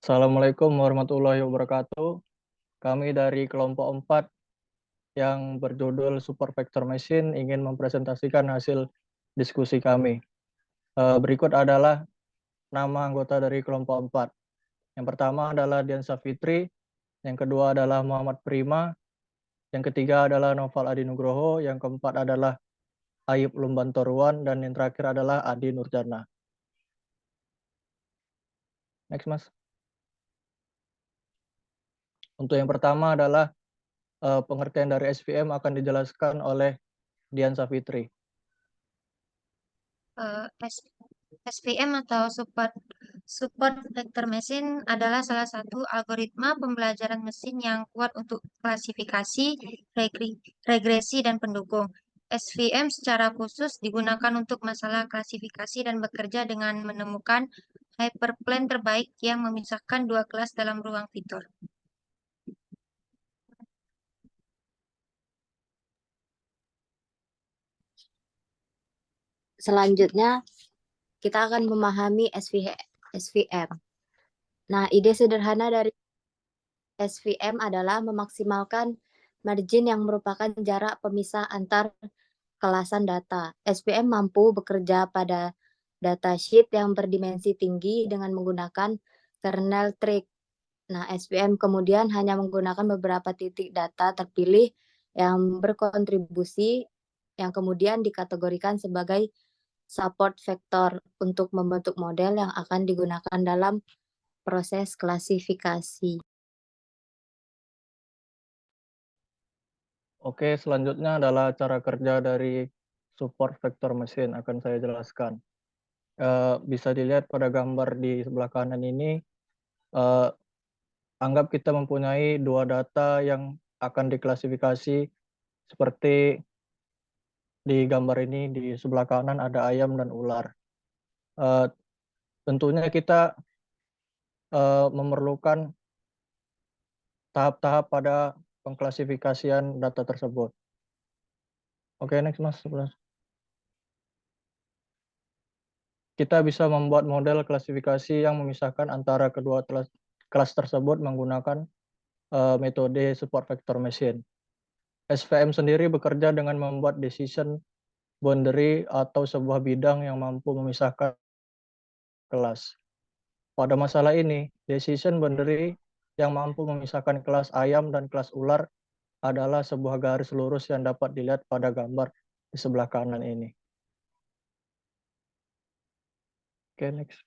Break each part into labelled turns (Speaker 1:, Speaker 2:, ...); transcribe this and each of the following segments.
Speaker 1: Assalamualaikum warahmatullahi wabarakatuh. Kami dari kelompok 4 yang berjudul Super Vector Machine ingin mempresentasikan hasil diskusi kami. Berikut adalah nama anggota dari kelompok 4. Yang pertama adalah Dian Safitri, yang kedua adalah Muhammad Prima, yang ketiga adalah Noval Adi Nugroho, yang keempat adalah Ayub Lumbantoruan, dan yang terakhir adalah Adi Nurjana. Next, Mas. Untuk yang pertama adalah pengertian dari SVM akan dijelaskan oleh Dian Safitri.
Speaker 2: SVM atau Support Vector Machine adalah salah satu algoritma pembelajaran mesin yang kuat untuk klasifikasi, regresi, dan pendukung. SVM secara khusus digunakan untuk masalah klasifikasi dan bekerja dengan menemukan hyperplane terbaik yang memisahkan dua kelas dalam ruang fitur.
Speaker 3: Selanjutnya, kita akan memahami SVM. Nah, ide sederhana dari SVM adalah memaksimalkan margin yang merupakan jarak pemisah antar kelasan data. SVM mampu bekerja pada datasheet yang berdimensi tinggi dengan menggunakan kernel trick. Nah, SVM kemudian hanya menggunakan beberapa titik data terpilih yang berkontribusi yang kemudian dikategorikan sebagai support vektor untuk membentuk model yang akan digunakan dalam proses klasifikasi.
Speaker 1: Oke, selanjutnya adalah cara kerja dari support vector machine akan saya jelaskan. Bisa dilihat pada gambar di sebelah kanan ini, anggap kita mempunyai dua data yang akan diklasifikasi seperti di gambar ini. Di sebelah kanan ada ayam dan ular. Tentunya kita memerlukan tahap-tahap pada pengklasifikasian data tersebut. Oke, next Mas. Kita bisa membuat model klasifikasi yang memisahkan antara kedua kelas tersebut menggunakan metode support vector machine. SVM sendiri bekerja dengan membuat decision boundary atau sebuah bidang yang mampu memisahkan kelas. Pada masalah ini, decision boundary yang mampu memisahkan kelas ayam dan kelas ular adalah sebuah garis lurus yang dapat dilihat pada gambar di sebelah kanan ini. Oke, next.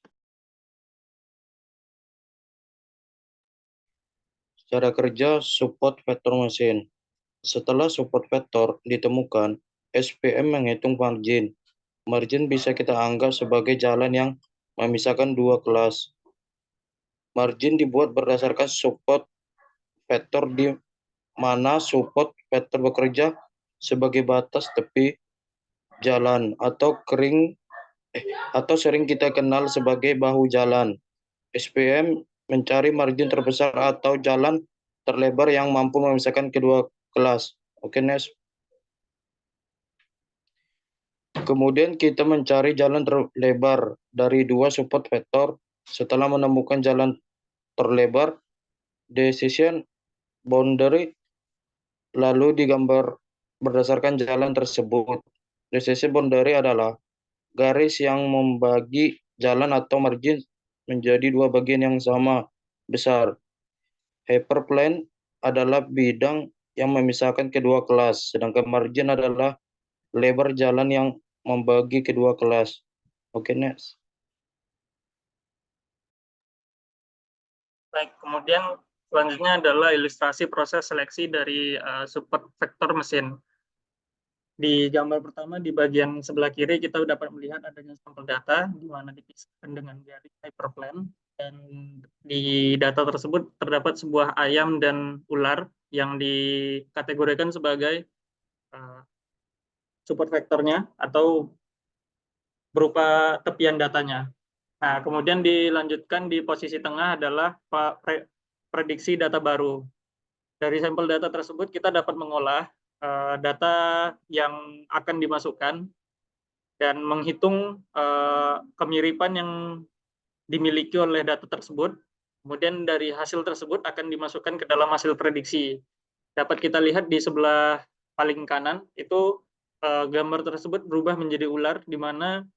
Speaker 4: Cara kerja support vector machine. Setelah support vector ditemukan, SVM menghitung margin. Margin bisa kita anggap sebagai jalan yang memisahkan dua kelas. Margin dibuat berdasarkan support vector di mana support vector bekerja sebagai batas tepi jalan atau sering kita kenal sebagai bahu jalan. SVM mencari margin terbesar atau jalan terlebar yang mampu memisahkan kedua kelas. Oke, next. Kemudian kita mencari jalan terlebar dari dua support vektor. Setelah menemukan jalan terlebar, decision boundary lalu digambar berdasarkan jalan tersebut. Decision boundary adalah garis yang membagi jalan atau margin menjadi dua bagian yang sama besar. Hyperplane adalah bidang yang memisahkan kedua kelas, sedangkan margin adalah lebar jalan yang membagi kedua kelas. Oke, next.
Speaker 5: Baik, kemudian selanjutnya adalah ilustrasi proses seleksi dari support vector mesin. Di gambar pertama di bagian sebelah kiri kita dapat melihat adanya sampel data di mana dipisahkan dengan garis hyperplane, dan di data tersebut terdapat sebuah ayam dan ular yang dikategorikan sebagai support vektornya atau berupa tepian datanya. Nah, kemudian dilanjutkan di posisi tengah adalah prediksi data baru. Dari sampel data tersebut kita dapat mengolah data yang akan dimasukkan dan menghitung kemiripan yang dimiliki oleh data tersebut Kemudian dari hasil tersebut akan dimasukkan ke dalam hasil prediksi. Dapat kita lihat di sebelah paling kanan, itu gambar tersebut berubah menjadi ular, di mana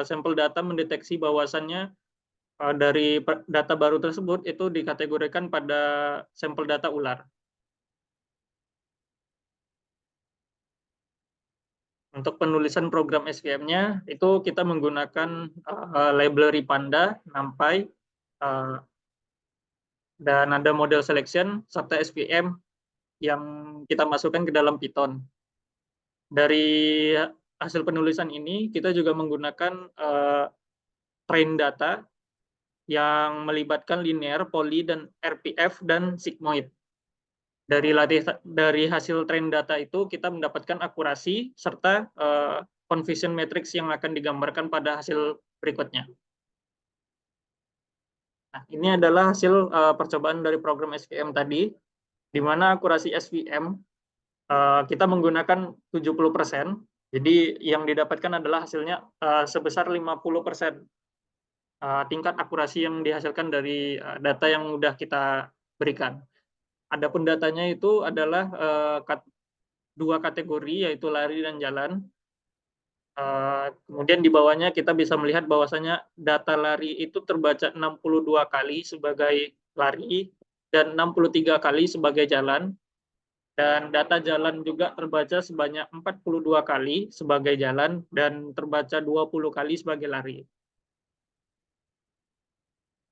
Speaker 5: sampel data mendeteksi bahwasannya dari data baru tersebut itu dikategorikan pada sampel data ular. Untuk penulisan program SVM-nya itu kita menggunakan library Panda, NumPy, dan ada model selection serta SVM yang kita masukkan ke dalam Python. Dari hasil penulisan ini kita juga menggunakan train data yang melibatkan linear, poly, dan RPF dan sigmoid. Dari hasil train data itu kita mendapatkan akurasi serta confusion matrix yang akan digambarkan pada hasil berikutnya. Nah, ini adalah hasil percobaan dari program SVM tadi, di mana akurasi SVM kita menggunakan 70%. Jadi yang didapatkan adalah hasilnya sebesar 50%. Tingkat akurasi yang dihasilkan dari data yang sudah kita berikan. Adapun datanya itu adalah dua kategori, yaitu lari dan jalan. Kemudian di bawahnya kita bisa melihat bahwasanya data lari itu terbaca 62 kali sebagai lari dan 63 kali sebagai jalan. Dan data jalan juga terbaca sebanyak 42 kali sebagai jalan dan terbaca 20 kali sebagai lari.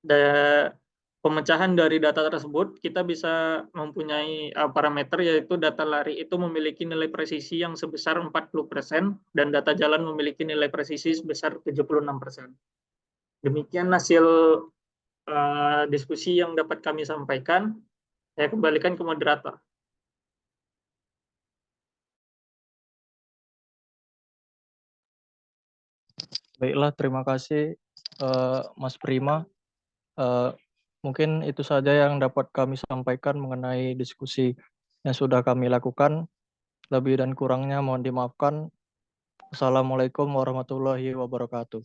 Speaker 5: Dan pemecahan dari data tersebut, kita bisa mempunyai parameter, yaitu data lari itu memiliki nilai presisi yang sebesar 40%, dan data jalan memiliki nilai presisi sebesar 76%. Demikian hasil diskusi yang dapat kami sampaikan. Saya kembalikan ke moderator.
Speaker 1: Baiklah, terima kasih Mas Prima. Mungkin itu saja yang dapat kami sampaikan mengenai diskusi yang sudah kami lakukan. Lebih dan kurangnya mohon dimaafkan. Assalamualaikum warahmatullahi wabarakatuh.